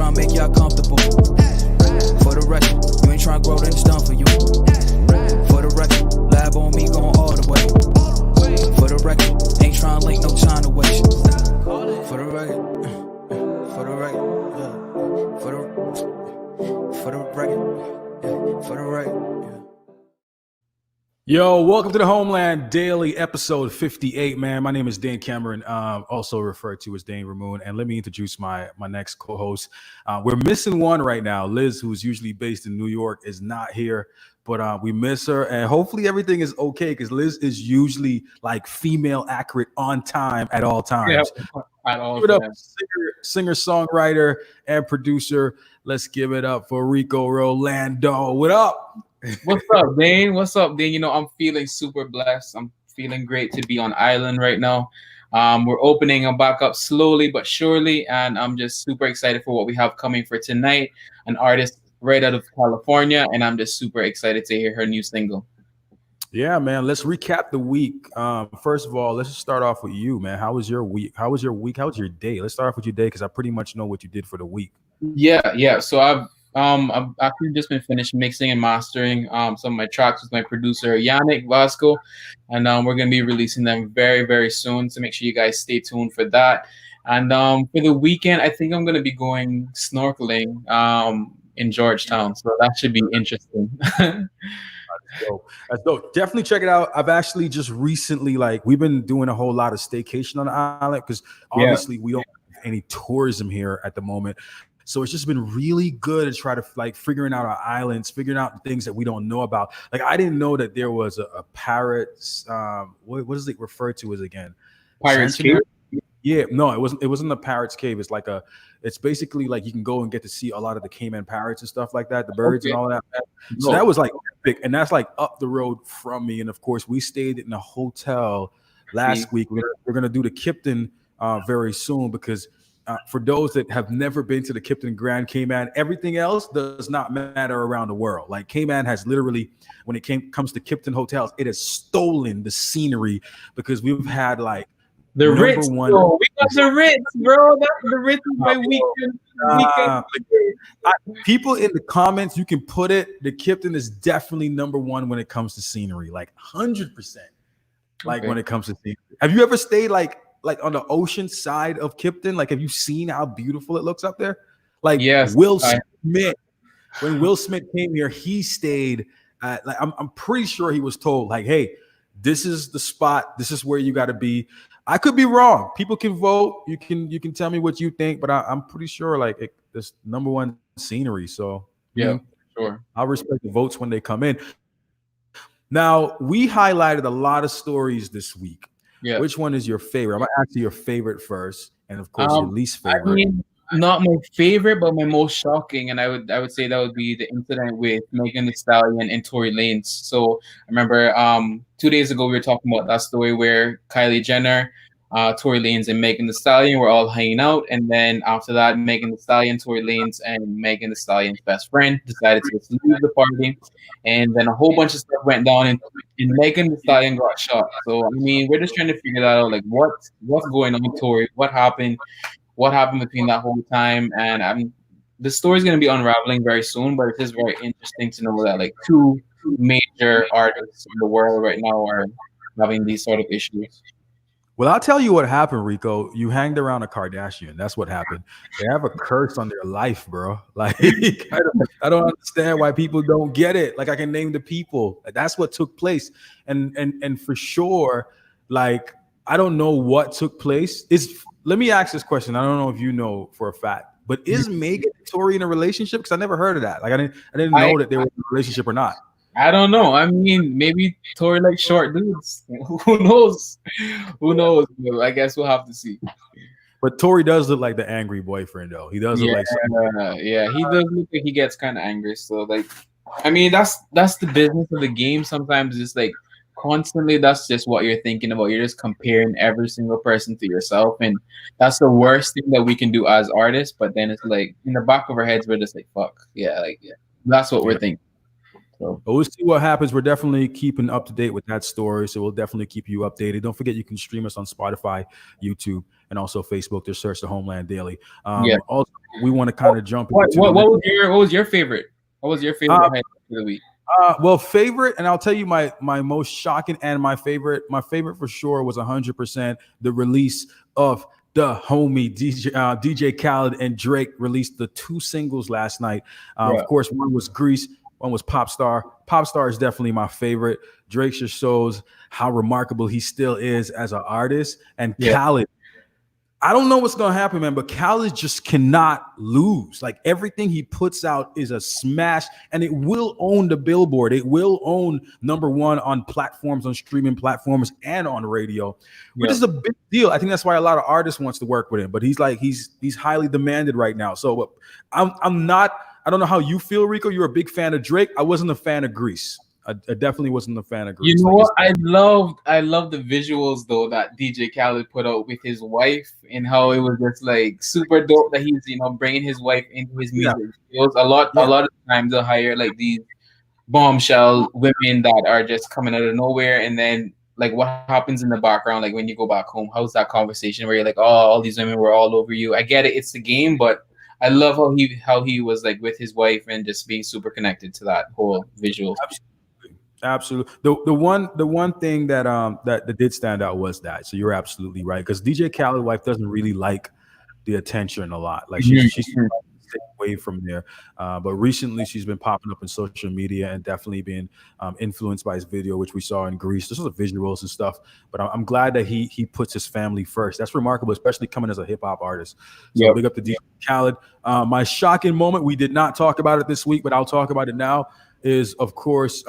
trying to make y'all comfortable. For the record, you ain't trying to grow, then it's done for you. For the record, lab on me going all the way. For the record, ain't trying to link, no time to waste. For the record, for the record, for the record, for the record. Yo, welcome to the Homeland Daily, episode 58, man. My name is Dan Cameron, also referred to as Dane Ramoon, and let me introduce my next co-host. We're missing one right now. Liz, who's usually based in New York, is not here, but we miss her, and hopefully everything is okay, because Liz is usually like female accurate on time at all times. Yeah, at all Give it up, times. singer, songwriter, and producer. Let's give it up for Rico Rolando. What up? What's up, Dane? What's up, Dane? You know, I'm feeling super blessed. I'm feeling great to be on island right now. We're opening them back up slowly but surely, and I'm just super excited for what we have coming for tonight. An artist right out of California, and I'm just super excited to hear her new single. Yeah, man. Let's recap the week. First of all, let's just start off with you, man. How was your week? How was your week? How was your day? Let's start off with your day because I pretty much know what you did for the week. Yeah. So I've actually just been finished mixing and mastering some of my tracks with my producer Yannick Vasco, and we're gonna be releasing them very, very soon. So make sure you guys stay tuned for that. And for the weekend, I think I'm gonna be going snorkeling in Georgetown, so that should be interesting. That's dope. Definitely check it out. I've actually just recently, we've been doing a whole lot of staycation on the island because obviously we don't have any tourism here at the moment. So it's just been really good to try to figuring out our islands, figuring out things that we don't know about. Like I didn't know that there was a pirates. What is it referred to as again? Pirates Cave? Yeah, no, it wasn't the Pirates Cave. It's basically like you can go and get to see a lot of the Cayman parrots and stuff like that, the birds and all that. So that was like epic, and that's like up the road from me. And of course, we stayed in a hotel last week. We're gonna do the Kipton very soon because. For those that have never been to the Kipton Grand Cayman, everything else does not matter around the world. Like Cayman has literally, when it comes to Kipton hotels, it has stolen the scenery because we've had like the Ritz. Bro. We got the Ritz, bro. That's the Ritz by weekend. People in the comments, you can put it. The Kipton is definitely number one when it comes to scenery, like 100%. When it comes to scenery, have you ever stayed like on the ocean side of Kipton? Like, have you seen how beautiful it looks up there? Like, yes, Will Smith, when Will Smith came here, he stayed at, I'm pretty sure he was told, like, hey, this is the spot. This is where you got to be. I could be wrong. People can vote. You can tell me what you think, but I'm pretty sure this number one scenery. So sure. I'll respect the votes when they come in. Now, we highlighted a lot of stories this week. Yeah. Which one is your favorite? I'm gonna ask you your favorite first, and of course your least favorite. I mean, not my favorite, but my most shocking, and I would say that would be the incident with Megan Thee Stallion and Tory Lanez. So I remember 2 days ago we were talking about that story where Kylie Jenner, Tory Lanez, and Megan Thee Stallion were all hanging out, and then after that, Megan Thee Stallion, Tory Lanez, and Megan Thee Stallion's best friend decided to leave the party, and then a whole bunch of stuff went down, and Megan Thee Stallion got shot. So I mean, we're just trying to figure that out, like what's going on, Tory? What happened? What happened between that whole time? And the story's gonna be unraveling very soon, but it is very interesting to know that like two major artists in the world right now are having these sort of issues. Well, I'll tell you what happened, Rico. You hanged around a Kardashian. That's what happened. They have a curse on their life, bro. Like, I don't understand why people don't get it. Like, I can name the people. That's what took place. And for sure, like, I don't know what took place. Let me ask this question. I don't know if you know for a fact, but is Megan and Tory in a relationship? Because I never heard of that. Like, I didn't know that they were in a relationship or not. I don't know. I mean, maybe Tory likes short dudes. Who knows? Who knows? I guess we'll have to see. But Tory does look like the angry boyfriend, though. He does look like he does look like he gets kind of angry. So, like, I mean, that's the business of the game. Sometimes it's like constantly that's just what you're thinking about. You're just comparing every single person to yourself, and that's the worst thing that we can do as artists. But then it's like in the back of our heads, we're just like, fuck, that's what we're thinking. But we'll see what happens. We're definitely keeping up to date with that story, so we'll definitely keep you updated. Don't forget you can stream us on Spotify, YouTube, and also Facebook. Just search the Homeland Daily. Yeah. Also, we want to kind of jump What, into what, what was your favorite? What was your favorite highlight of the week? well, favorite, and I'll tell you my most shocking and my favorite. My favorite for sure was 100% the release of the homie DJ Khaled and Drake released the 2 singles last night. Of course, one was Grease, one was Pop Star. Pop Star is definitely my favorite. Drake just shows how remarkable he still is as an artist. And Khaled, I don't know what's going to happen, man, but Khaled just cannot lose. Like everything he puts out is a smash, and it will own the Billboard. It will own #1 on platforms, on streaming platforms, and on radio, which is a big deal. I think that's why a lot of artists wants to work with him. But he's highly demanded right now. So I'm not. I don't know how you feel, Rico. You're a big fan of Drake. I wasn't a fan of Grease. I definitely wasn't a fan of Grease. You know what? I love the visuals though that DJ Khaled put out with his wife and how it was just like super dope that he's bringing his wife into his music videos. A lot of times they'll hire like these bombshell women that are just coming out of nowhere, and then like what happens in the background, like when you go back home, how's that conversation where you're like, oh, all these women were all over you. I get it, it's the game, but I love how he was like with his wife and just being super connected to that whole visual. Absolutely. The one thing that did stand out was that. So you're absolutely right, because DJ Khaled's wife doesn't really like the attention a lot. Like she's staying away from there. But recently she's been popping up in social media and definitely been influenced by his video, which we saw in Greece. This is the visuals and stuff. But I'm glad that he puts his family first. That's remarkable, especially coming as a hip hop artist. So big up to DJ Khaled. My shocking moment, we did not talk about it this week, but I'll talk about it now, is of course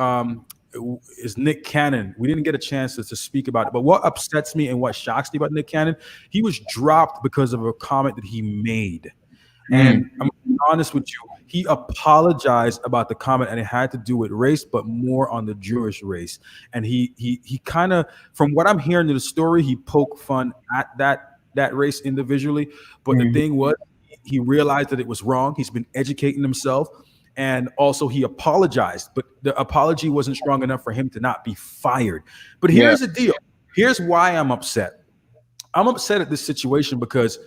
is Nick Cannon. We didn't get a chance to speak about it, but what upsets me and what shocks me about Nick Cannon, he was dropped because of a comment that he made. And I'm honest with you, he apologized about the comment, and it had to do with race, but more on the Jewish race. And he kind of, from what I'm hearing in the story, he poked fun at that race individually. But the thing was, he realized that it was wrong. He's been educating himself. And also he apologized, but the apology wasn't strong enough for him to not be fired. But here's the deal. Here's why I'm upset. I'm upset at this situation because,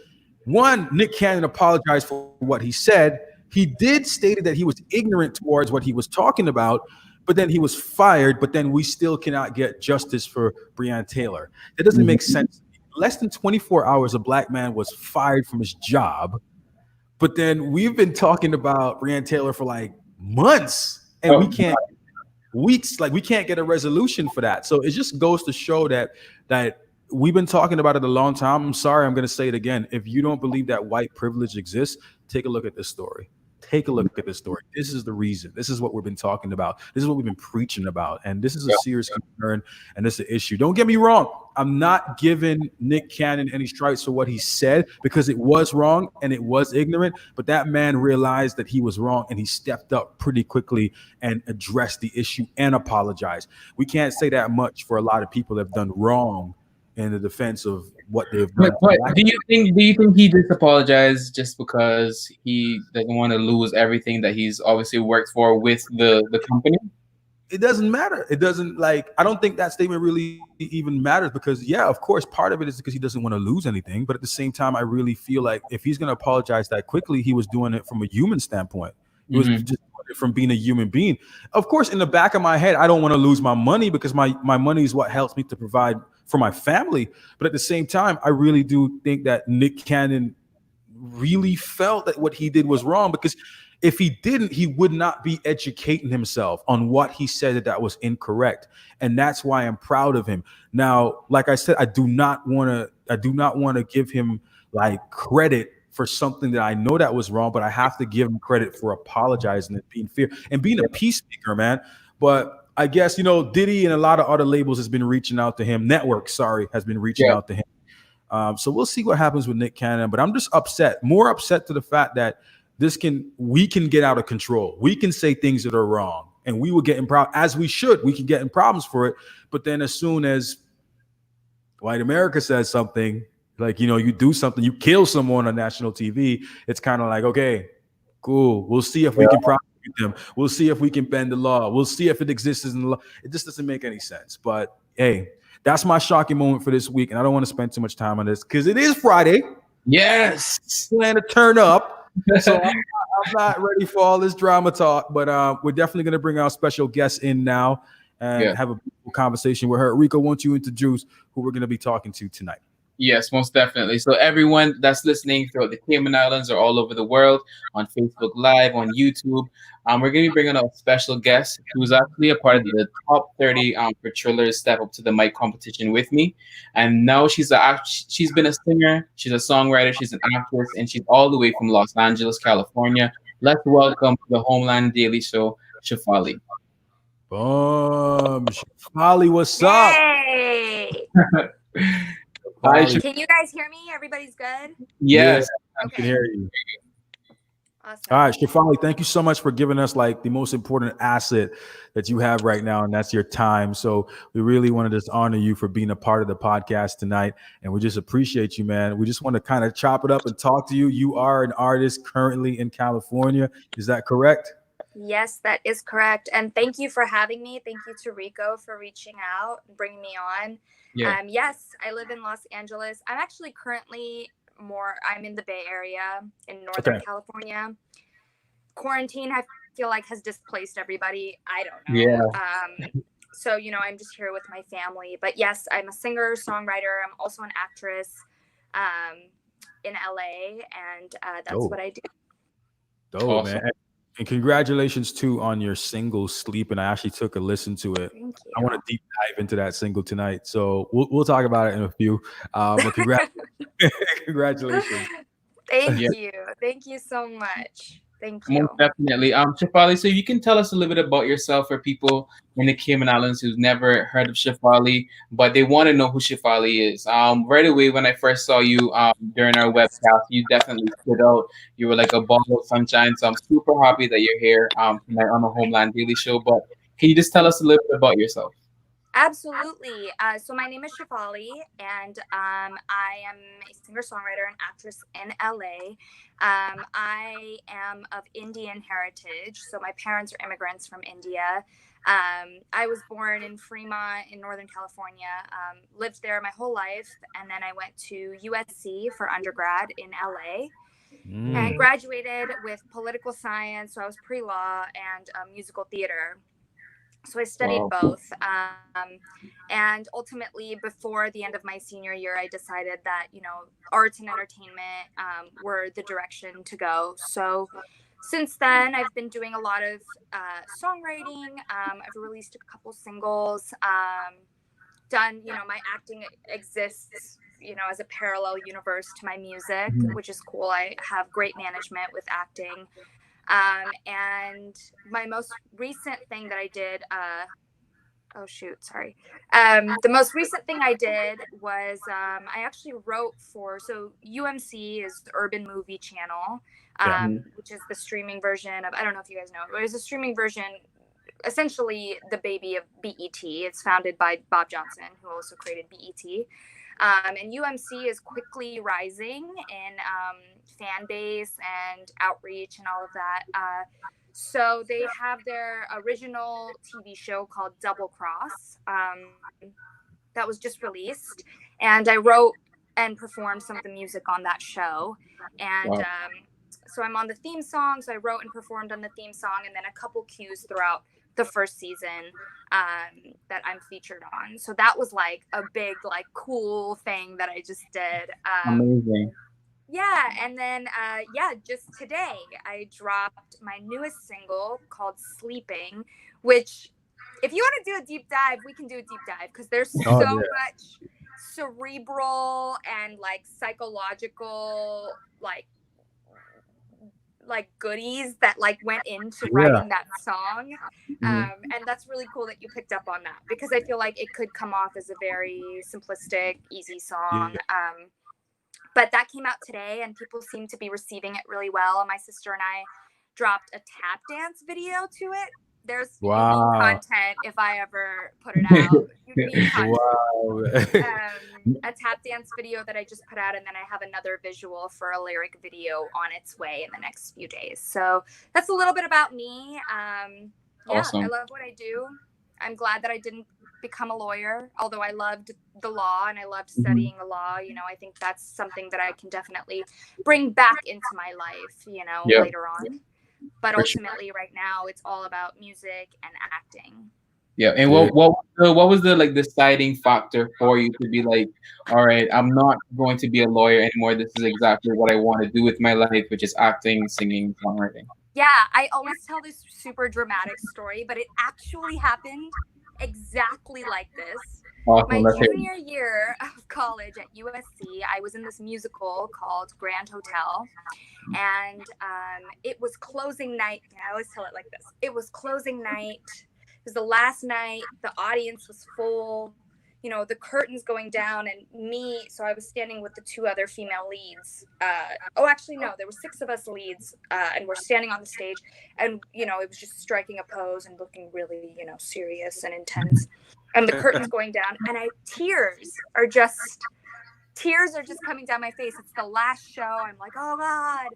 one, Nick Cannon apologized for what he said. He did state that he was ignorant towards what he was talking about, but then he was fired. But then we still cannot get justice for Breonna Taylor. That doesn't make sense. Less than 24 hours, a black man was fired from his job. But then we've been talking about Breonna Taylor for like months, and we can't get a resolution for that. So it just goes to show that we've been talking about it a long time. I'm sorry, I'm going to say it again. If you don't believe that white privilege exists, take a look at this story. Take a look at this story. This is the reason. This is what we've been talking about. This is what we've been preaching about. And this is a serious concern, and this is an issue. Don't get me wrong. I'm not giving Nick Cannon any stripes for what he said, because it was wrong and it was ignorant. But that man realized that he was wrong, and he stepped up pretty quickly and addressed the issue and apologized. We can't say that much for a lot of people that have done wrong in the defense of what they've done. But do you think he just apologized just because he doesn't want to lose everything that he's obviously worked for with the company? It doesn't matter. It doesn't, like, I don't think that statement really even matters, because of course, part of it is because he doesn't want to lose anything. But at the same time, I really feel like if he's going to apologize that quickly, he was doing it from a human standpoint. He was just doing it from being a human being. Of course, in the back of my head, I don't want to lose my money, because my money is what helps me to provide for my family. But at the same time, I really do think that Nick Cannon really felt that what he did was wrong, because if he didn't, he would not be educating himself on what he said that was incorrect. And that's why I'm proud of him. Now, like I said, I do not want to give him like credit for something that I know that was wrong, but I have to give him credit for apologizing and being fair and being a peacemaker, man. But I guess, Diddy and a lot of other labels has been reaching out to him. Has been reaching out to him. So we'll see what happens with Nick Cannon. But I'm just more upset to the fact that we can get out of control. We can say things that are wrong, and we will get in problems, as we should. We can get in problems for it. But then as soon as white America says something, like, you do something, you kill someone on national TV, it's kind of like, okay, cool. We'll see if we can them. We'll see if we can bend the law. We'll see if it exists in the law. It just doesn't make any sense. But hey, that's my shocking moment for this week. And I don't want to spend too much time on this because it is Friday. Yes. Plan to turn up. So I'm not ready for all this drama talk, but we're definitely going to bring our special guest in now and have a beautiful conversation with her. Rico, won't you introduce who we're going to be talking to tonight? Yes, most definitely. So everyone that's listening throughout the Cayman Islands or all over the world on Facebook Live, on YouTube, we're going to be bringing a special guest who's actually a part of the top 30 for Triller's Step Up to the Mic competition with me. And now she's been a singer, she's a songwriter, she's an actress, and she's all the way from Los Angeles, California. Let's welcome to the Homeland Daily Show, Shefali. Boom. Shefali, what's up? Hey! Hi, Can you guys hear me? Everybody's good? Yes. Yeah, I can hear you. Awesome. All right, Shefali, thank you so much for giving us like the most important asset that you have right now, and that's your time. So we really want to just honor you for being a part of the podcast tonight, and we just appreciate you, man. We just want to kind of chop it up and talk to you. You are an artist currently in California. Is that correct? Yes, that is correct. And thank you for having me. Thank you to Rico for reaching out and bringing me on. Yeah. Yes, I live in Los Angeles. I'm actually currently I'm in the Bay Area in Northern California. Quarantine, I feel like, has displaced everybody. I don't know. Yeah. So, I'm just here with my family. But yes, I'm a singer, songwriter. I'm also an actress in LA. And that's what I do. Dope, awesome. Man. And congratulations, too, on your single, Sleep. And I actually took a listen to it. Thank you. I want to deep dive into that single tonight. So we'll talk about it in a few. But congratulations. Thank you. Thank you so much. Thank you. Most definitely. Shefali, so you can tell us a little bit about yourself for people in the Cayman Islands who've never heard of Shefali, but they want to know who Shefali is. Right away, when I first saw you during our webcast, you definitely stood out. You were like a ball of sunshine. So I'm super happy that you're here tonight on the Homeland Daily Show. But can you just tell us a little bit about yourself? Absolutely. So my name is Shefali, and I am a singer-songwriter and actress in LA. I am of Indian heritage, so my parents are immigrants from India. I was born in Fremont in Northern California, lived there my whole life, and then I went to USC for undergrad in LA. And I graduated with political science, so I was pre-law, and musical theater. So I studied both. And ultimately, before the end of my senior year, I decided that, arts and entertainment were the direction to go. So since then, I've been doing a lot of songwriting. I've released a couple singles, done, my acting exists, as a parallel universe to my music, which is cool. I have great management with acting. And my most recent thing that I did, the most recent thing I did was I actually wrote so UMC is the Urban Movie Channel, which is the streaming version of, I don't know if you guys know, but it's a streaming version, essentially the baby of BET. It's founded by Bob Johnson, who also created BET. And UMC is quickly rising in fan base and outreach and all of that. So they have their original TV show called Double Cross that was just released. And I wrote and performed some of the music on that show. And so I'm on the theme song. So I wrote and performed on the theme song, and then a couple cues throughout the first season that I'm featured on. So that was like a big, like, cool thing that I just did. Amazing. Yeah. And then, just today I dropped my newest single called Sleeping, which, if you want to do a deep dive, we can do a deep dive, because there's so much cerebral and like psychological, like goodies that like went into writing that song. And that's really cool that you picked up on that, because I feel like it could come off as a very simplistic, easy song. But that came out today, and people seem to be receiving it really well. And my sister and I dropped a tap dance video to it There's unique Wow. content if I ever put it out. Unique content. Wow. A tap dance video that I just put out, and then I have another visual for a lyric video on its way in the next few days. So that's a little bit about me. Awesome. I love what I do. I'm glad that I didn't become a lawyer, although I loved the law and I loved studying the law. You know, I think that's something that I can definitely bring back into my life, you know, later on. But ultimately, right now, it's all about music and acting. Yeah, and what was the like deciding factor for you to be like, all right, I'm not going to be a lawyer anymore. This is exactly what I want to do with my life, which is acting, singing, songwriting. Yeah, I always tell this super dramatic story, but it actually happened exactly like this. Awesome. My junior year of college at USC, I was in this musical called Grand Hotel, and it was closing night. I always tell it like this. It was closing night. It was the last night. The audience was full. You know, the curtains going down, and me. So I was standing with the two other female leads. Actually, no, there were 6 of us leads, and we're standing on the stage. And, you know, it was just striking a pose and looking really, you know, serious and intense. And the curtains going down, and tears are just coming down my face. It's the last show. I'm like, oh God.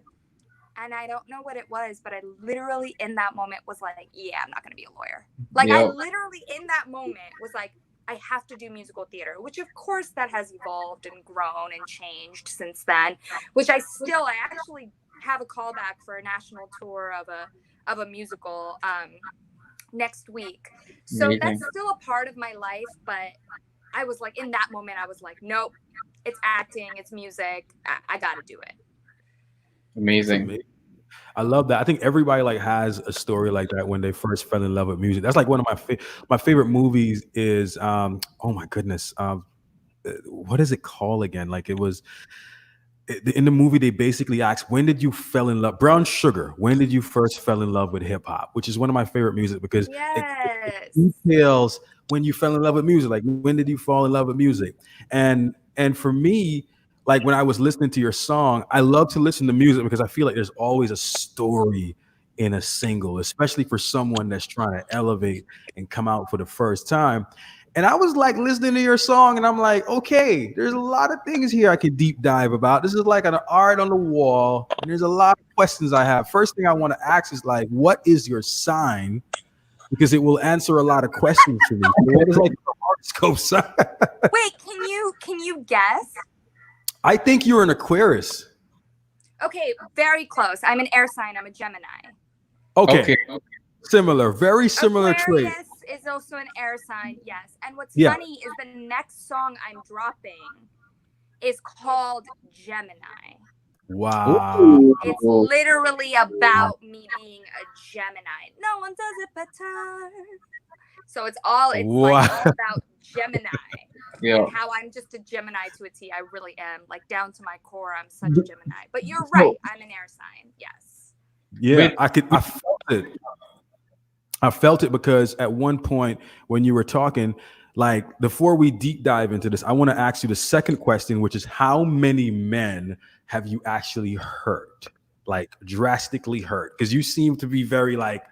And I don't know what it was, but I literally in that moment was like, yeah, I'm not going to be a lawyer. Like I literally in that moment was like, I have to do musical theater, which of course that has evolved and grown and changed since then, which I actually have a callback for a national tour of a musical next week. So that's still a part of my life, but I was like, in that moment, I was like, nope, it's acting, it's music. I got to do it. Amazing. I love that. I think everybody like has a story like that when they first fell in love with music. That's like one of my favorite movies is oh my goodness, what is it called again? Like it was in the movie they basically asked, when did you fell in love? Brown Sugar. When did you first fell in love with hip hop? Which is one of my favorite music because it details when you fell in love with music. Like when did you fall in love with music? And for me, like when I was listening to your song, I love to listen to music because I feel like there's always a story in a single, especially for someone that's trying to elevate and come out for the first time. And I was like listening to your song and I'm like, okay, there's a lot of things here I could deep dive about. This is like an art on the wall. And there's a lot of questions I have. First thing I want to ask is like, what is your sign? Because it will answer a lot of questions for me. So what is like the horoscope sign? Wait, can you guess? I think you're an Aquarius. Okay, very close. I'm an air sign. I'm a Gemini. Okay. Similar, very similar Aquarius trait. is also an air sign, yes. And what's funny is the next song I'm dropping is called Gemini. Wow. It's literally about me being a Gemini. No one does it better. So it's all about Gemini. Yeah. And how I'm just a Gemini to a T. I really am. Like down to my core, I'm such a Gemini. But you're right. I'm an air sign. Yes. Yeah, I felt it. I felt it because at one point when you were talking, like before we deep dive into this, I want to ask you the second question, which is how many men have you actually hurt? Like drastically hurt? Because you seem to be very like,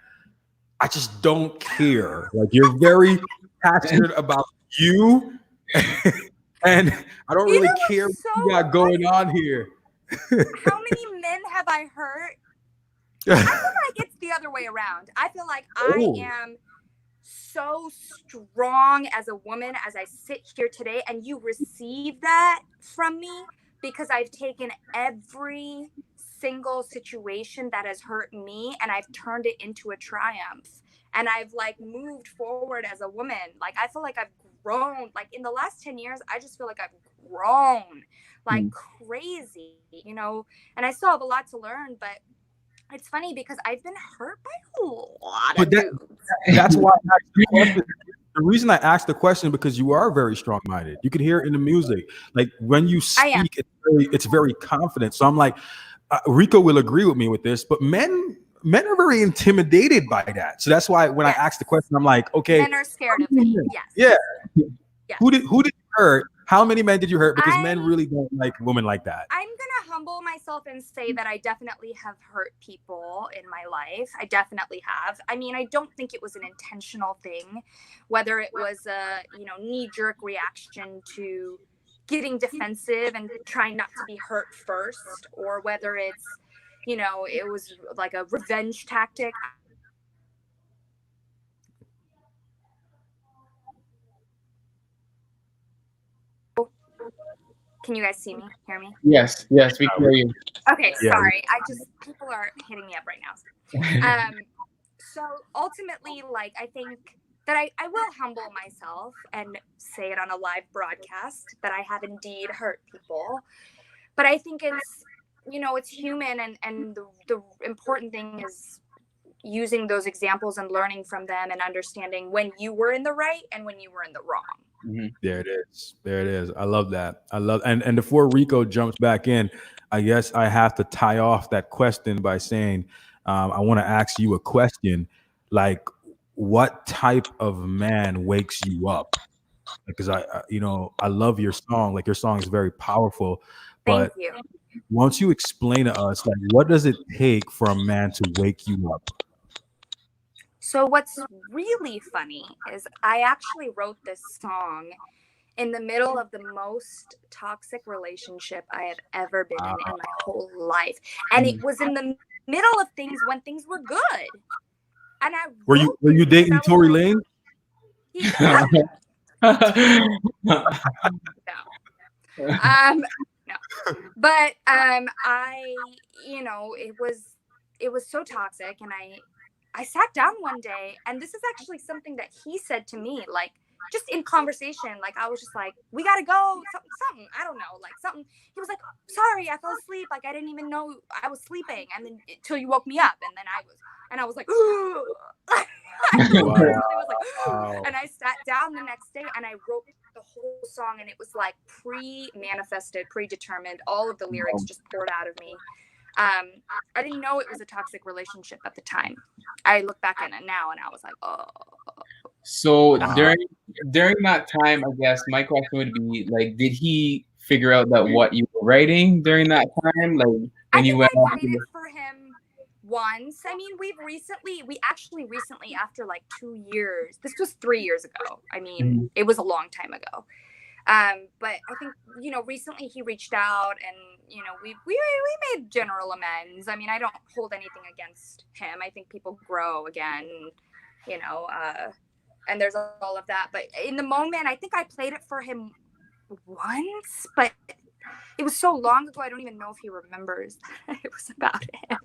I just don't care. Like you're very passionate about you. And I don't really care what you got going on here. How many men have I hurt? I feel like it's the other way around. I feel like I am so strong as a woman as I sit here today, and you receive that from me because I've taken every single situation that has hurt me and I've turned it into a triumph. And I've like moved forward as a woman. Like I feel like I've grown. Like in the last 10 years, I just feel like I've grown like crazy, you know, and I still have a lot to learn, but it's funny because I've been hurt by a lot of dudes. That's why I asked the question. The reason I asked the question is because you are very strong-minded. You can hear it in the music. Like when you speak, it's very confident. So I'm like, Rico will agree with me with this, but men are very intimidated by that. So that's why when I asked the question, I'm like, okay. Men are scared of me. Yes. Yeah. Who did you hurt? How many men did you hurt? Because men really don't like women like that. I'm gonna humble myself myself and say that I definitely have hurt people in my life. I definitely have. I mean, I don't think it was an intentional thing, whether it was a, knee-jerk reaction to getting defensive and trying not to be hurt first, or whether it's, it was like a revenge tactic. Can you guys see me, hear me? Yes, we can hear you. Okay, Yeah. sorry. People are hitting me up right now. So ultimately, like, I think that I will humble myself and say it on a live broadcast that I have indeed hurt people. But I think it's, it's human, and the important thing is using those examples and learning from them and understanding when you were in the right and when you were in the wrong. Mm-hmm. There it is. I love that. And before Rico jumps back in, I guess I have to tie off that question by saying, I want to ask you a question, like, what type of man wakes you up? Because I love your song. Like, your song is very powerful, Thank but you. once you explain to us, like, what does it take for a man to wake you up? So what's really funny is I actually wrote this song in the middle of the most toxic relationship I have ever been in my whole life. And it was in the middle of things when things were good. And I Were you dating Tory Lane? No. No. But it was so toxic, and I sat down one day, and this is actually something that he said to me, like, just in conversation. Like, I was just like, we gotta go, something, I don't know, like something. He was like, sorry, I fell asleep, like I didn't even know I was sleeping, and then till you woke me up, and then I was like, Wow. and I sat down the next day and I wrote the whole song, and it was like pre-manifested, predetermined. All of the lyrics just poured out of me. I didn't know it was a toxic relationship at the time. I look back at it now and I was like, oh. So during that time, I guess my question would be, like, did he figure out that what you were writing during that time? Like, when I you think went I played it for him once. I mean, we actually recently, after like 2 years, this was 3 years ago. I mean, It was a long time ago. But I think, recently he reached out, and, we made general amends. I mean, I don't hold anything against him. I think people grow again, and there's all of that. But in the moment, I think I played it for him once, but it was so long ago, I don't even know if he remembers that it was about him.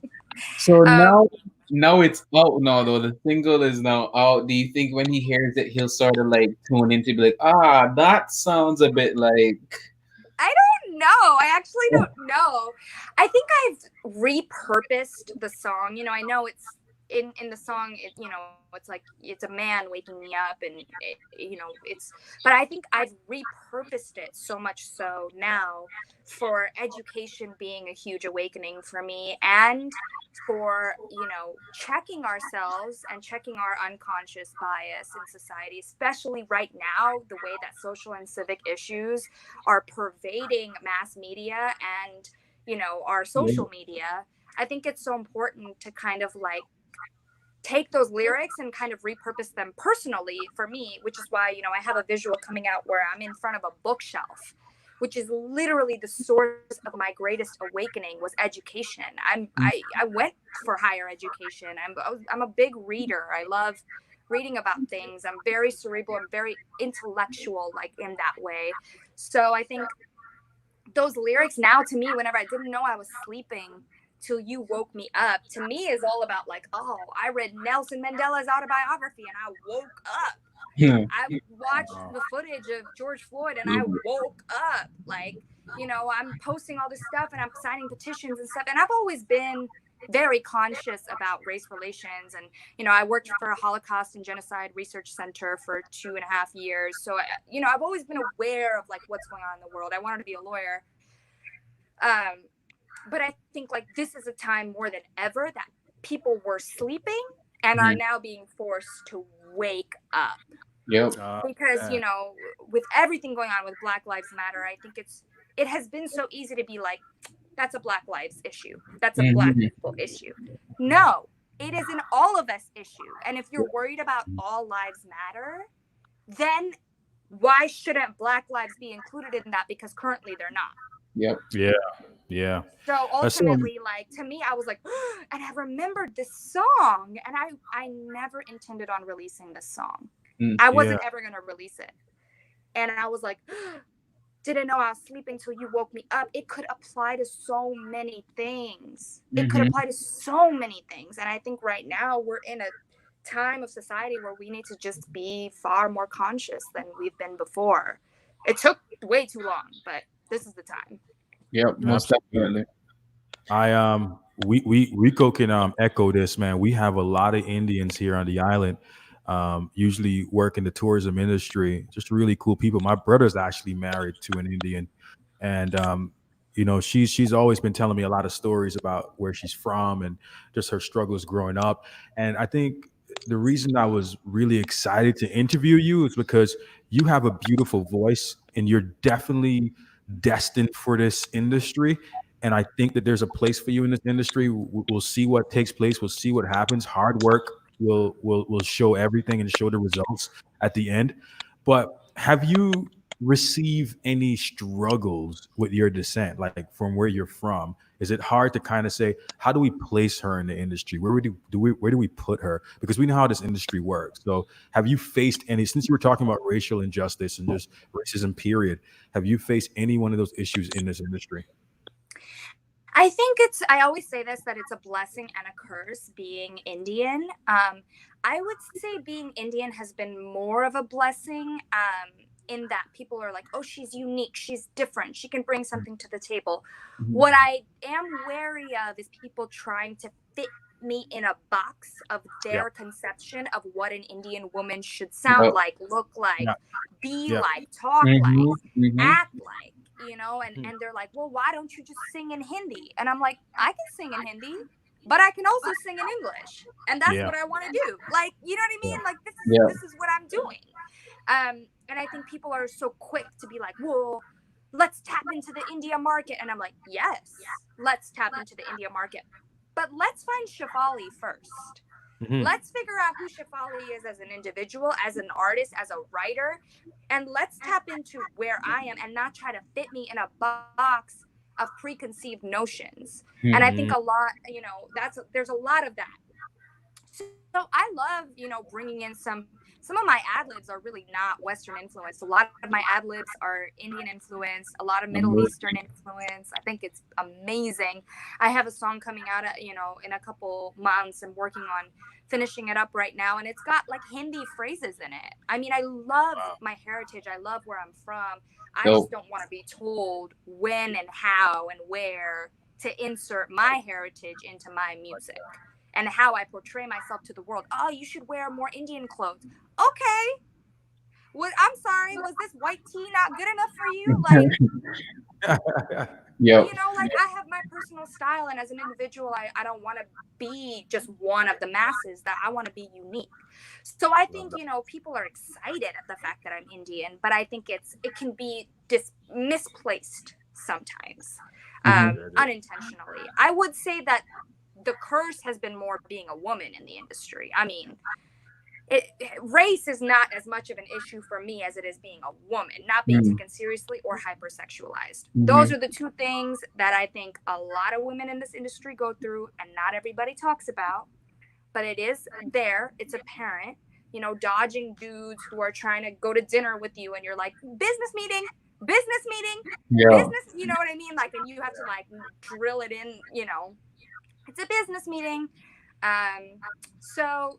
So now it's out now, though. The single is now out. Do you think when he hears it, he'll sort of like tune into, be like, that sounds a bit like... I don't know. I actually don't know. I think I've repurposed the song. I know it's in the song, it's like, it's a man waking me up, and but I think I've repurposed it so much so now for education being a huge awakening for me, and for, checking ourselves and checking our unconscious bias in society, especially right now, the way that social and civic issues are pervading mass media and, our social media. I think it's so important to kind of like take those lyrics and kind of repurpose them personally for me, which is why, I have a visual coming out where I'm in front of a bookshelf, which is literally the source of my greatest awakening, was education. I went for higher education. I'm a big reader. I love reading about things. I'm very cerebral. I'm very intellectual, like, in that way. So I think those lyrics now, to me, whenever I didn't know I was sleeping till you woke me up, to me is all about like, oh, I read Nelson Mandela's autobiography and I woke up. I watched the footage of George Floyd and I woke up. Like, I'm posting all this stuff and I'm signing petitions and stuff. And I've always been very conscious about race relations. And, I worked for a Holocaust and Genocide Research Center for 2.5 years. So, I've always been aware of like what's going on in the world. I wanted to be a lawyer. But I think like this is a time more than ever that people were sleeping and are now being forced to wake up. Yep. Because, with everything going on with Black Lives Matter, I think it has been so easy to be like, that's a Black lives issue. That's a Black Mhm. people issue. No, it is an all of us issue. And if you're worried about all lives matter, then why shouldn't Black lives be included in that? Because currently they're not. Yep. Yeah. So That's ultimately, like, to me, I was like, and I remembered this song, and I never intended on releasing this song. I wasn't ever going to release it. And I was like, didn't know I was sleeping till you woke me up. It could apply to so many things. It could apply to so many things. And I think right now we're in a time of society where we need to just be far more conscious than we've been before. It took way too long, but this is the time. Yep, most definitely. We Rico can echo this, man. We have a lot of Indians here on the island, usually work in the tourism industry. Just really cool people. My brother's actually married to an Indian, and she's always been telling me a lot of stories about where she's from and just her struggles growing up. And I think the reason I was really excited to interview you is because you have a beautiful voice and you're definitely destined for this industry. And I think that there's a place for you in this industry. We'll see what takes place. We'll see what happens. Hard work will show everything and show the results at the end. But have you received any struggles with your descent, like from where you're from? Is it hard to kind of say, how do we place her in the industry? Where do we put her? Because we know how this industry works. So have you faced any, since you were talking about racial injustice and just racism period, have you faced any one of those issues in this industry? I think I always say this, that it's a blessing and a curse being Indian. I would say being Indian has been more of a blessing, in that people are like, oh, she's unique, she's different, she can bring something to the table. What I am wary of is people trying to fit me in a box of their conception of what an Indian woman should sound like, look like, be like, talk like, act like. And they're like, well, why don't you just sing in Hindi? And I'm like, I can sing in Hindi, but I can also sing in English. And that's what I want to do. Like, you know what I mean? Like, this is what I'm doing. And I think people are so quick to be like, well, let's tap into the India market. And I'm like, yes, let's tap into the India market. But let's find Shefali first. Let's figure out who Shefali is as an individual, as an artist, as a writer, and let's tap into where I am and not try to fit me in a box of preconceived notions. And I think a lot, there's a lot of that. So I love, bringing in some of my ad libs are really not Western influenced. A lot of my ad libs are Indian influenced, a lot of Middle Eastern influence. I think it's amazing. I have a song coming out, in a couple months. I'm working on finishing it up right now, and it's got like Hindi phrases in it. I mean, I love my heritage. I love where I'm from. I just don't want to be told when and how and where to insert my heritage into my music and how I portray myself to the world. Oh, you should wear more Indian clothes. Okay. I'm sorry. Was this white tea not good enough for you? Like, like, I have my personal style, and as an individual, I don't want to be just one of the masses. That I want to be unique. So I think, people are excited at the fact that I'm Indian, but I think it can be misplaced sometimes, unintentionally. I would say that the curse has been more being a woman in the industry. I mean, race is not as much of an issue for me as it is being a woman, not being taken seriously or hypersexualized. Those are the two things that I think a lot of women in this industry go through, and not everybody talks about, but it is there. It's apparent, dodging dudes who are trying to go to dinner with you, and you're like, business meeting, business, you know what I mean? Like, and you have to like drill it in, it's a business meeting. So,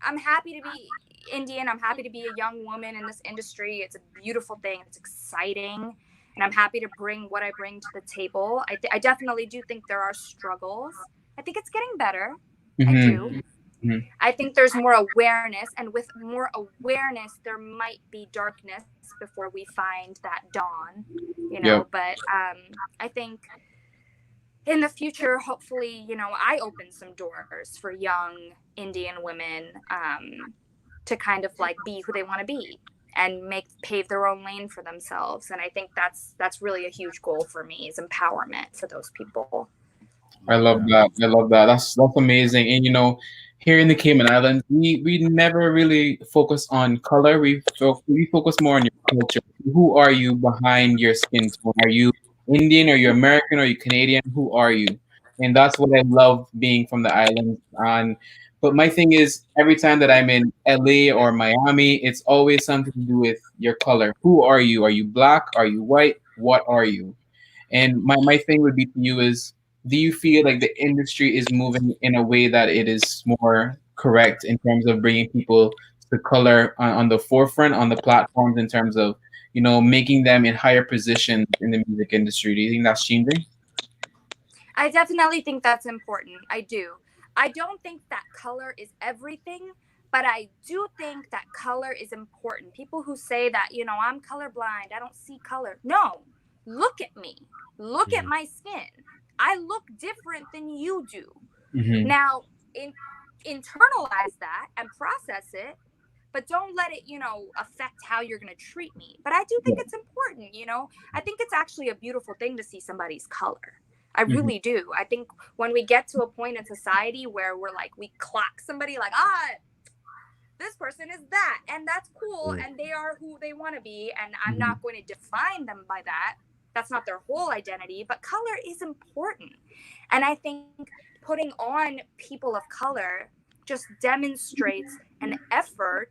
I'm happy to be Indian. I'm happy to be a young woman in this industry. It's a beautiful thing. It's exciting. And I'm happy to bring what I bring to the table. I definitely do think there are struggles. I think it's getting better. I do. I think there's more awareness. And with more awareness, there might be darkness before we find that dawn, But I think in the future, hopefully, I open some doors for young Indian women to kind of like be who they want to be. and pave their own lane for themselves. And I think that's really a huge goal for me, is empowerment for those people. I love that. I love that. That's amazing. And here in the Cayman Islands, we never really focus on color. We focus more on your culture. Who are you behind your skin tone? Are you Indian? Are you American? Are you Canadian? Who are you? And that's what I love being from the islands. And but my thing is, every time that I'm in LA or Miami, it's always something to do with your color. Who are you? Are you black? Are you white? What are you? And my thing would be to you is, do you feel like the industry is moving in a way that it is more correct in terms of bringing people to color on the forefront, on the platforms, in terms of, making them in higher positions in the music industry? Do you think that's changing? I definitely think that's important. I do. I don't think that color is everything, but I do think that color is important. People who say that, I'm colorblind, I don't see color. No, look at me. Look at my skin. I look different than you do. Mm-hmm. Now, internalize that and process it, but don't let it, affect how you're going to treat me. But I do think it's important, I think it's actually a beautiful thing to see somebody's color. I really do. I think when we get to a point in society where we're like, we clock somebody like, this person is that, and that's cool, and they are who they want to be, and I'm not going to define them by that. That's not their whole identity, but color is important. And I think putting on people of color just demonstrates an effort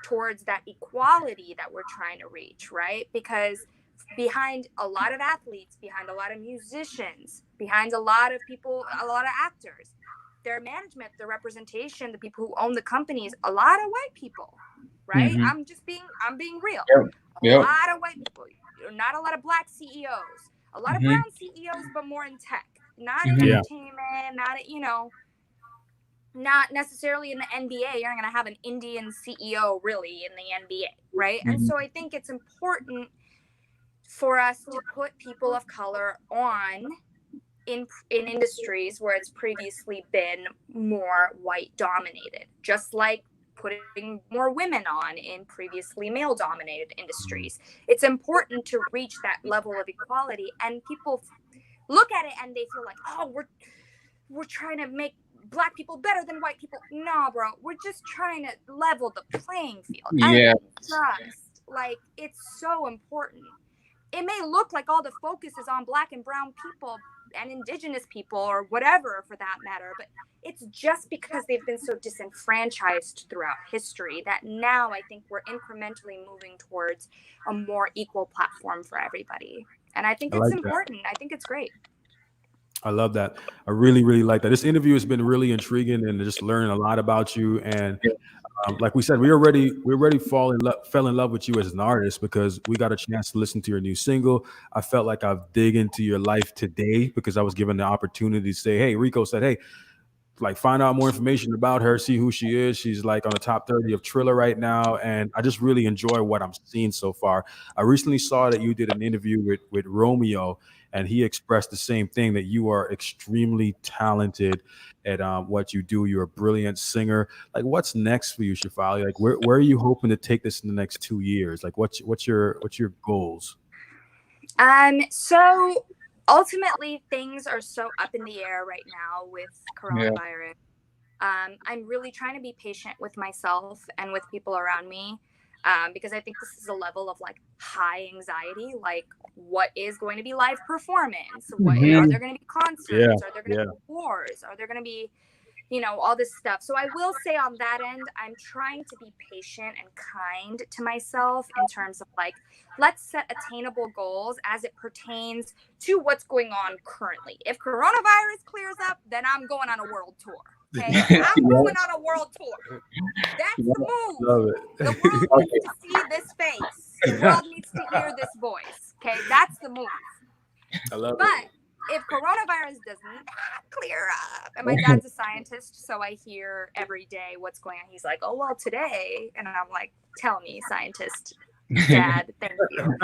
towards that equality that we're trying to reach, right? Because behind a lot of athletes, behind a lot of musicians, behind a lot of people, a lot of actors, their management, their representation, the people who own the companies, a lot of white people, right? I'm being real. A lot of white people, not a lot of black CEOs, a lot of brown CEOs, but more in tech, not in entertainment, not necessarily in the NBA. You're not going to have an Indian CEO really in the NBA, right? And so I think it's important for us to put people of color on in industries where it's previously been more white dominated, just like putting more women on in previously male dominated industries. It's important to reach that level of equality, and people look at it and they feel like, oh, we're trying to make black people better than white people. No, bro, we're just trying to level the playing field. Yeah. It's so important. It may look like all the focus is on black and brown people and indigenous people or whatever for that matter, but it's just because they've been so disenfranchised throughout history that now I think we're incrementally moving towards a more equal platform for everybody. And I think it's important. I think it's great. I love that. I really, really like that. This interview has been really intriguing and just learning a lot about you. And like we said, we already fell in love with you as an artist because we got a chance to listen to your new single. I felt like I've dig into your life today because I was given the opportunity to say, hey, Rico said, hey, like find out more information about her, see who she is. She's like on the top 30 of Triller right now. And I just really enjoy what I'm seeing so far. I recently saw that you did an interview with Romeo, and he expressed the same thing, that you are extremely talented at what you do. You're a brilliant singer. Like, what's next for you, Shefali? Like, where are you hoping to take this in the next 2 years? Like, what's your goals? So ultimately, things are so up in the air right now with coronavirus. I'm really trying to be patient with myself and with people around me, because I think this is a level of like high anxiety. Like, what is going to be live performance? Are there going to be concerts? Are there going to be wars? Are there going to be, all this stuff? So I will say on that end, I'm trying to be patient and kind to myself in terms of like, let's set attainable goals as it pertains to what's going on currently. If coronavirus clears up, then I'm going on a world tour. Okay, I'm going on a world tour. That's the move. The world needs to see this face. The world needs to hear this voice. Okay, that's the move. I love but it. If coronavirus does not clear up, and my dad's a scientist, so I hear every day what's going on. He's like, oh, well, today. And I'm like, tell me, scientist dad, thank you.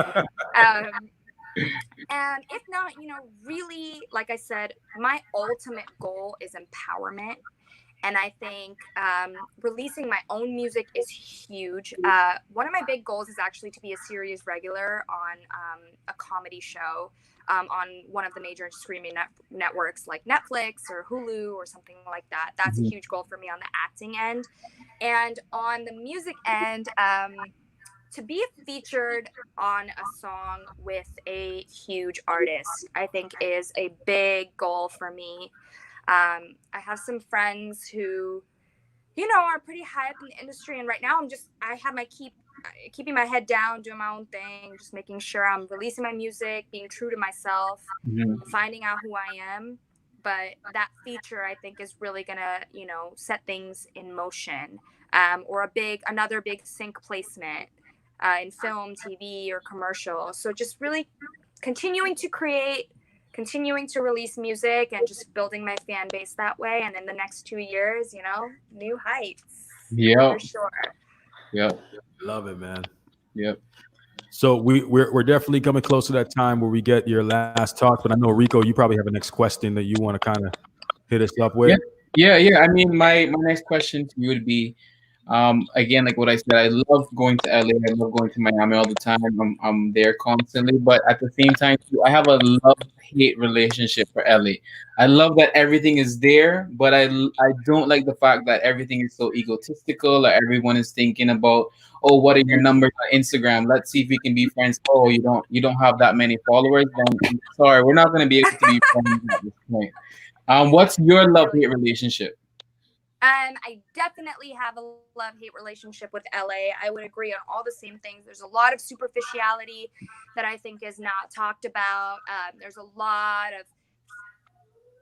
And if not, really, like I said, my ultimate goal is empowerment. And I think releasing my own music is huge. One of my big goals is actually to be a series regular on a comedy show on one of the major streaming networks like Netflix or Hulu or something like that. That's a Mhm. huge goal for me on the acting end. And on the music end, to be featured on a song with a huge artist, I think is a big goal for me. I have some friends who, are pretty high up in the industry, and right now I have keeping my head down, doing my own thing, just making sure I'm releasing my music, being true to myself, Mhm. finding out who I am. But that feature, I think, is really gonna, set things in motion, or another big sync placement in film, TV, or commercial. So just really continuing to create, continuing to release music, and just building my fan base that way. And in the next 2 years, new heights for Yep. sure. Yep. Love it, man. Yep. So we're definitely coming close to that time where we get your last talk. But I know Rico, you probably have a next question that you want to kind of hit us up Yeah. with. Yeah. I mean, my next question to you would be, again, like what I said, I love going to LA. I love going to Miami all the time. I'm there constantly, but at the same time, too, I have a love-hate relationship for LA. I love that everything is there, but I don't like the fact that everything is so egotistical. Like everyone is thinking about, oh, what are your numbers on Instagram? Let's see if we can be friends. Oh, you don't have that many followers. Then I'm sorry, we're not going to be able to be friends at this point. What's your love-hate relationship? I definitely have a love-hate relationship with LA. I would agree on all the same things. There's a lot of superficiality that I think is not talked about. There's a lot of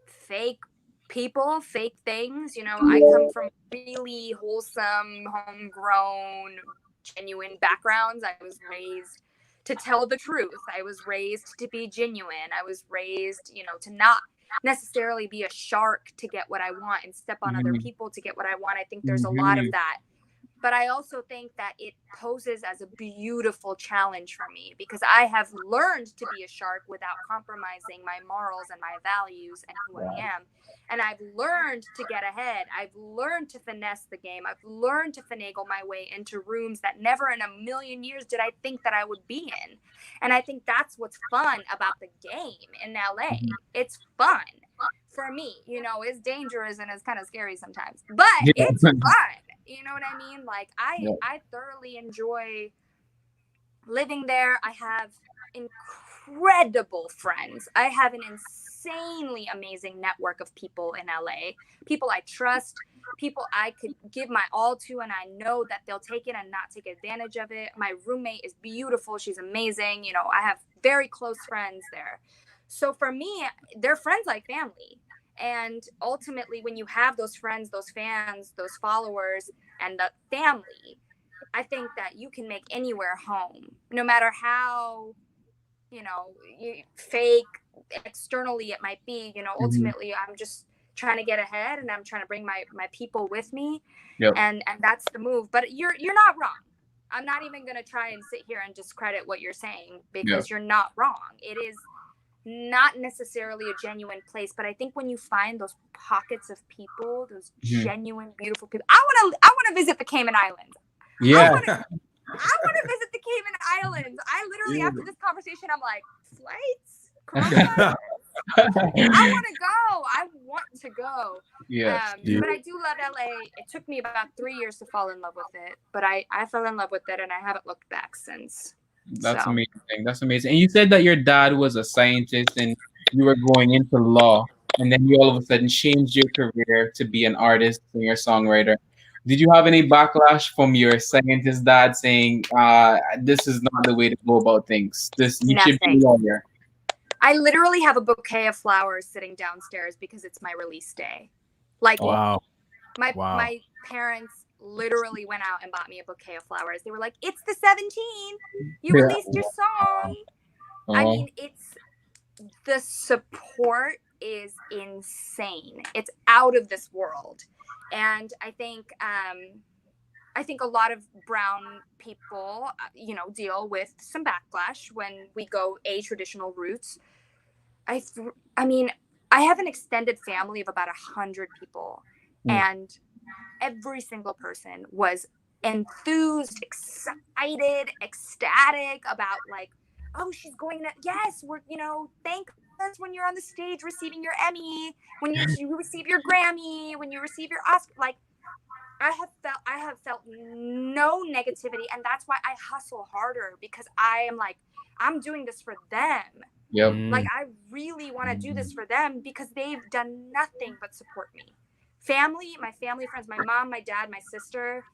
fake people, fake things. I come from really wholesome, homegrown, genuine backgrounds. I was raised to tell the truth. I was raised to be genuine. I was raised, to not necessarily be a shark to get what I want and step on other Mhm. people to get what I want. I think there's a lot of Mhm. that. But I also think that it poses as a beautiful challenge for me because I have learned to be a shark without compromising my morals and my values and who I Wow. am. And I've learned to get ahead. I've learned to finesse the game. I've learned to finagle my way into rooms that never in a million years did I think that I would be in. And I think that's what's fun about the game in LA. Mhm. It's fun for me. It's dangerous and it's kind of scary sometimes, but Yeah. it's fun. You know what I mean? Like I Yeah. I thoroughly enjoy living there. I have incredible friends. I have an insanely amazing network of people in LA. People I trust, people I could give my all to, and I know that they'll take it and not take advantage of it. My roommate is beautiful. She's amazing. I have very close friends there. So for me, they're friends like family. And ultimately, when you have those friends, those fans, those followers, and the family, I think that you can make anywhere home, no matter how, fake externally it might be. Mhm. Ultimately, I'm just trying to get ahead and I'm trying to bring my people with me, Yep. and that's the move. But you're not wrong. I'm not even going to try and sit here and discredit what you're saying Yep. because you're not wrong. It is not necessarily a genuine place, but I think when you find those pockets of people, those Mhm. genuine beautiful people, I want to visit the Cayman Islands. I Yeah. want to I want to visit the Cayman Islands. I literally, after this conversation, I'm like, flights, coronavirus. I want to go. I want to go. Yes. But I do love LA. It took me about 3 years to fall in love with it, but I fell in love with it and I haven't looked back since. That's So amazing. That's amazing. And you said that your dad was a scientist and you were going into law, and then you all of a sudden changed your career to be an artist, singer, songwriter. Did you have any backlash from your scientist dad saying, "This is not the way to go about things. This you should be a nothing. lawyer"? I literally have a bouquet of flowers sitting downstairs because it's my release day. Like Oh, Wow. my Wow. my parents literally went out and bought me a bouquet of flowers. They were like, "It's the 17th. You yeah. released your song." I Oh, mean, the support is insane. It's out of this world. And I think a lot of brown people, deal with some backlash when we go a traditional routes. I mean, I have an extended family of about 100 people, And every single person was enthused, excited, ecstatic about like, oh, she's going to, yes, we're, thank us when you're on the stage receiving your Emmy, when you receive your Grammy, when you receive your Oscar. Like, I have felt no negativity, and that's why I hustle harder, because I am like, I'm doing this for them. Yep. Like, I really want to do this for them, because they've done nothing but support me. My family, friends, my mom, my dad, my sister,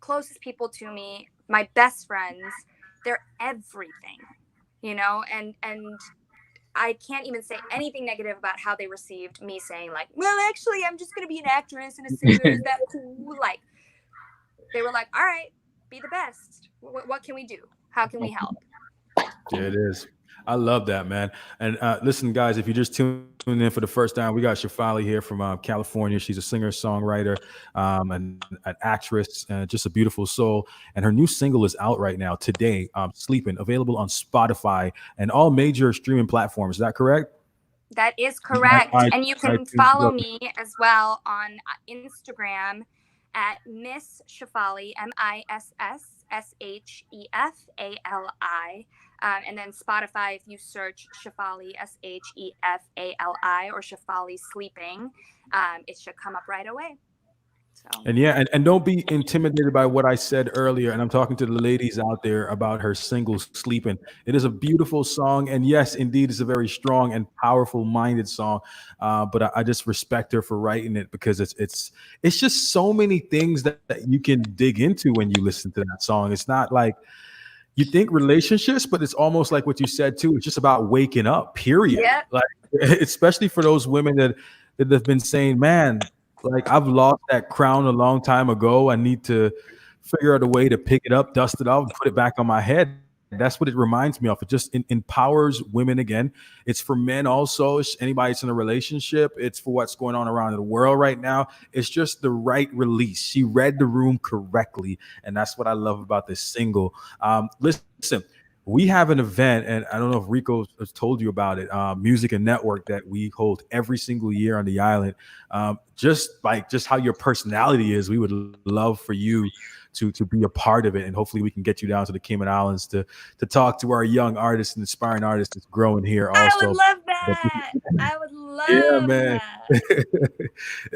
closest people to me, my best friends, they're everything, and I can't even say anything negative about how they received me saying like, well, actually, I'm just going to be an actress and a singer. Is that cool? Like, they were like, all right, be the best. What can we do? How can we help? Yeah, it is. I love that, man. And listen, guys, if you just tuned in for the first time, we got Shafali here from California. She's a singer, songwriter, an actress, just a beautiful soul. And her new single is out right now today, Sleeping, available on Spotify and all major streaming platforms. Is that correct? That is correct. And you can follow me as well on Instagram at Miss Shefali, MISSSHEFALI. And then Spotify, if you search Shefali, SHEFALI, or Shefali Sleeping, it should come up right away. So. And yeah, and don't be intimidated by what I said earlier. And I'm talking to the ladies out there about her single Sleeping. It is a beautiful song. And yes, indeed, it's a very strong and powerful minded song. But I just respect her for writing it, because it's just so many things that you can dig into when you listen to that song. It's not like you think relationships, but it's almost like what you said too. It's just about waking up, period. Yep. Like, especially for those women that have been saying, man, like, I've lost that crown a long time ago. I need to figure out a way to pick it up, dust it off, and put it back on my head. That's what it reminds me of. It just empowers women again. It's for men also. It's anybody that's in a relationship. It's for what's going on around the world right now. It's just the right release. She read the room correctly, and that's what I love about this single. Listen, we have an event, and I don't know if Rico has told you about it, Music and Network, that we hold every single year on the island. Just how your personality is, we would love for you to be a part of it, and hopefully we can get you down to the Cayman Islands to talk to our young artists and aspiring artists that's growing here also. I would love that. I would love man. that.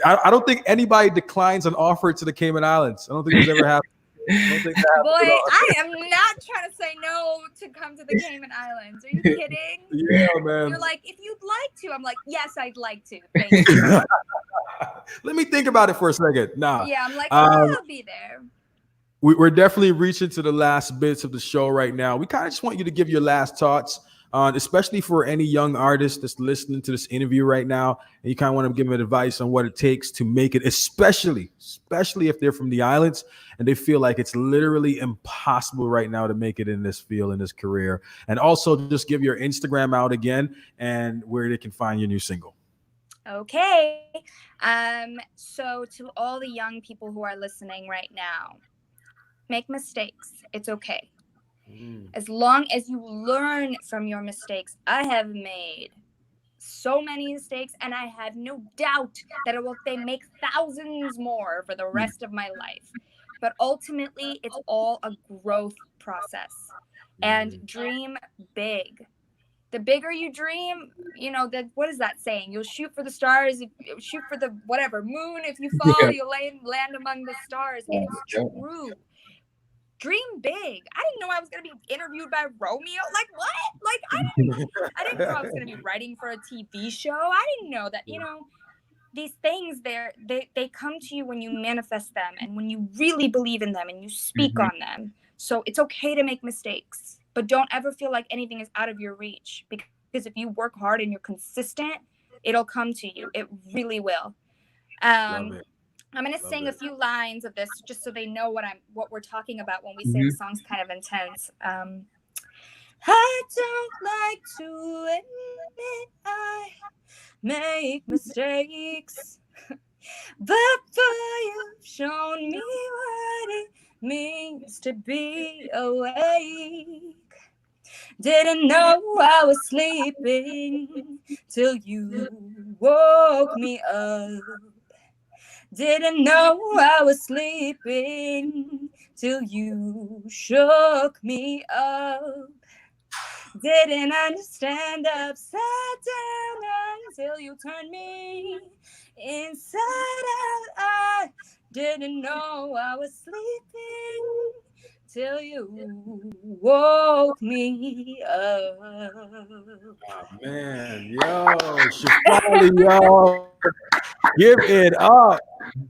I don't think anybody declines an offer to the Cayman Islands. I don't think it's ever happened. Boy, I am not trying to say no to come to the Cayman Islands. Are you kidding? Yeah, man. You're like, if you'd like to. I'm like, yes, I'd like to. Thank you. Let me think about it for a second. Nah. Yeah, I'm like, I'll be there. We're definitely reaching to the last bits of the show right now. We kind of just want you to give your last thoughts, especially for any young artist that's listening to this interview right now, and you kind of want to give them advice on what it takes to make it, especially if they're from the islands and they feel like it's literally impossible right now to make it in this field, in this career. And also just give your Instagram out again and where they can find your new single. Okay. So to all the young people who are listening right now, make mistakes. It's okay. As long as you learn from your mistakes. I have made so many mistakes, and I have no doubt that they make thousands more for the rest of my life. But ultimately, it's all a growth process. And dream big. The bigger you dream, what is that saying? You'll shoot for the stars, shoot for the moon. If you fall, you'll land among the stars. It's true. Dream big. I didn't know I was going to be interviewed by Romeo. Like, what? Like, I didn't know I was going to be writing for a TV show. I didn't know that, these things, they come to you when you manifest them and when you really believe in them and you speak on them. So it's okay to make mistakes, but don't ever feel like anything is out of your reach, because if you work hard and you're consistent, it'll come to you. It really will. I'm going to sing a few lines of this just so they know what we're talking about when we say the song's kind of intense. I don't like to admit I make mistakes, but you've shown me what it means to be awake. Didn't know I was sleeping till you woke me up. Didn't know I was sleeping till you shook me up. Didn't understand upside down until you turned me inside out. I didn't know I was sleeping till you woke me up. Man, yo, Shafali, yo, give it up.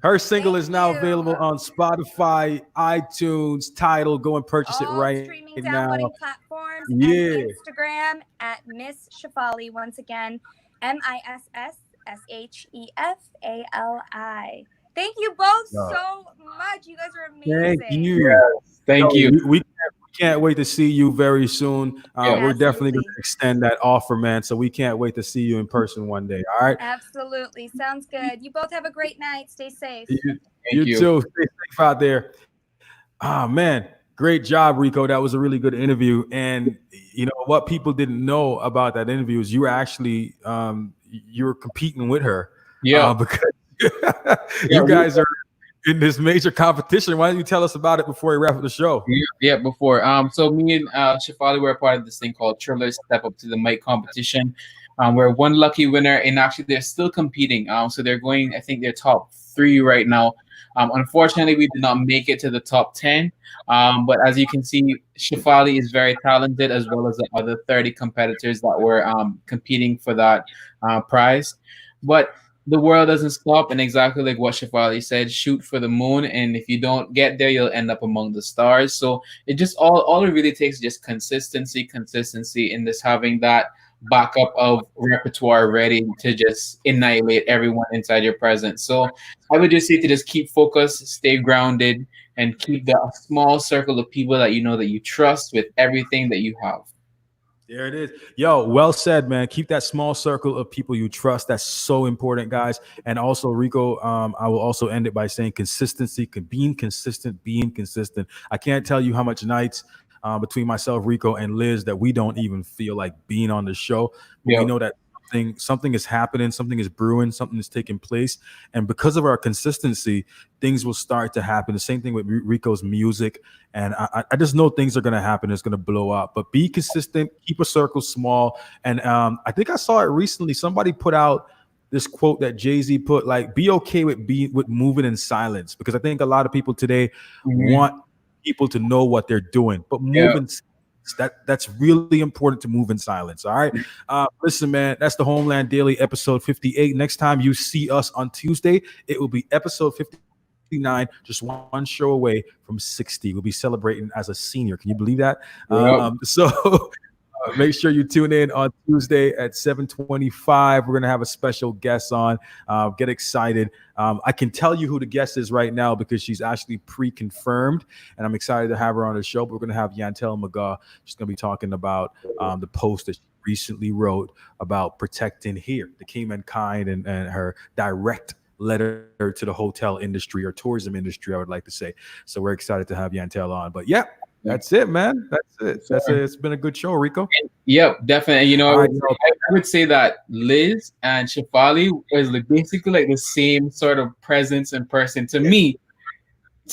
Her single Thank is now you. available on Spotify, iTunes, Tidal. Go and purchase it All right streaming now. downloading platforms and Yeah. Instagram at Miss Shefali. Once again, MISSSHEFALI. Thank you both so much. You guys are Thank amazing. you. Thank you. We can't wait to see you very soon. Yeah. We're definitely going Absolutely. to extend that offer, man. So we can't wait to see you in person one day. All right. Absolutely. Sounds good. You both have a great night. Stay safe. You too. Stay safe out there. Ah, man. Great job, Rico. That was a really good interview. And you know what people didn't know about that interview is you were actually you were competing with her. Yeah. Because you guys are in this major competition. Why don't you tell us about it before we wrap up the show? Yeah, before. So me and Shafali were a part of this thing called Thrillers Step Up to the Mic competition. We're one lucky winner, and actually they're still competing. So they're going, I think they're top 3 right now. Unfortunately, we did not make it to the top 10. But as you can see, Shafali is very talented, as well as the other 30 competitors that were competing for that prize. But the world doesn't stop, and exactly like what Shafali said, shoot for the moon, and if you don't get there, you'll end up among the stars. So it just all it really takes is just consistency in this, having that backup of repertoire ready to just annihilate everyone inside your presence. So I would just say to just keep focused, stay grounded, and keep a small circle of people that you know that you trust with everything that you have. There it is. Yo, well said, man. Keep that small circle of people you trust. That's so important, guys. And also, Rico, I will also end it by saying consistency, being consistent. I can't tell you how much nights between myself, Rico, and Liz that we don't even feel like being on the show. But we know that something is happening, something is brewing, something is taking place. And because of our consistency, things will start to happen. The same thing with Rico's music. And I just know things are going to happen. It's going to blow up. But be consistent, keep a circle small. And I think I saw it recently. Somebody put out this quote that Jay-Z put, like, be okay with moving in silence. Because I think a lot of people today want people to know what they're doing. But moving that's really important, to move in silence. All right. Listen, man, that's the Homeland Daily episode 58. Next time you see us on Tuesday, it will be episode 59, just one show away from 60. We'll be celebrating as a senior. Can you believe that? So make sure you tune in on Tuesday at 7:25. We're going to have a special guest on. Get excited. I can tell you who the guest is right now because she's actually pre-confirmed, and I'm excited to have her on the show. But we're going to have Yantel McGaw. She's going to be talking about the post that she recently wrote about protecting here, the Cayman kind, and her direct letter to the hotel industry or tourism industry, I would like to say. So we're excited to have Yantel on. But yeah. That's it, man. That's it. It's been a good show, Rico. Yep, definitely. You know, I would say that Liz and Shafali was basically like the same sort of presence in person to me.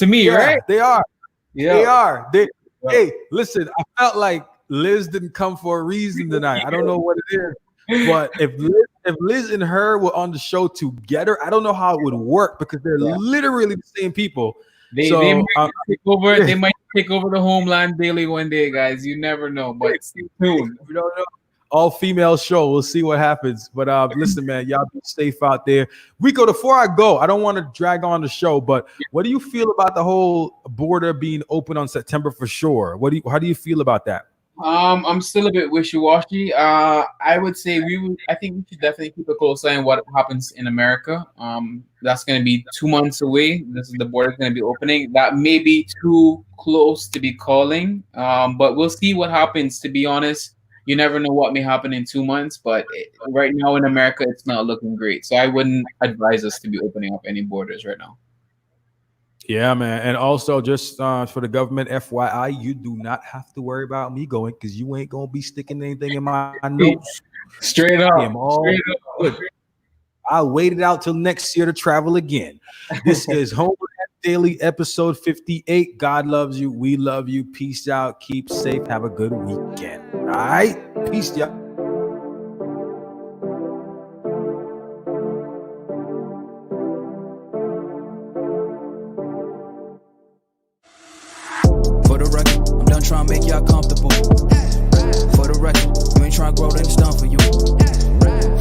Right? They are. Yeah. They are. Hey, listen, I felt like Liz didn't come for a reason tonight. I don't know what it is. But if Liz and her were on the show together, I don't know how it would work because they're literally the same people. They might take over. They might take over the Homeland Daily one day, guys. You never know, but stay tuned. We don't know. All female show. We'll see what happens. But listen, man, y'all be safe out there. Rico, before I go, I don't want to drag on the show, but what do you feel about the whole border being open on September for sure? How do you feel about that? I'm still a bit wishy-washy. I would say I think we should definitely keep a close eye on what happens in America. That's going to be 2 months away. The border is going to be opening. That may be too close to be calling, but we'll see what happens. To be honest, you never know what may happen in 2 months. But right now in America, it's not looking great. So I wouldn't advise us to be opening up any borders right now. Yeah, man. And also, just for the government, FYI, you do not have to worry about me going because you ain't going to be sticking anything in my nose. Straight up. Good. I'll wait it out till next year to travel again. This is Homeland Daily, episode 58. God loves you. We love you. Peace out. Keep safe. Have a good weekend. All right? Peace, y'all. For the record, I'm done trying to make y'all comfortable. For the record, you ain't trying to grow, then it's done for you.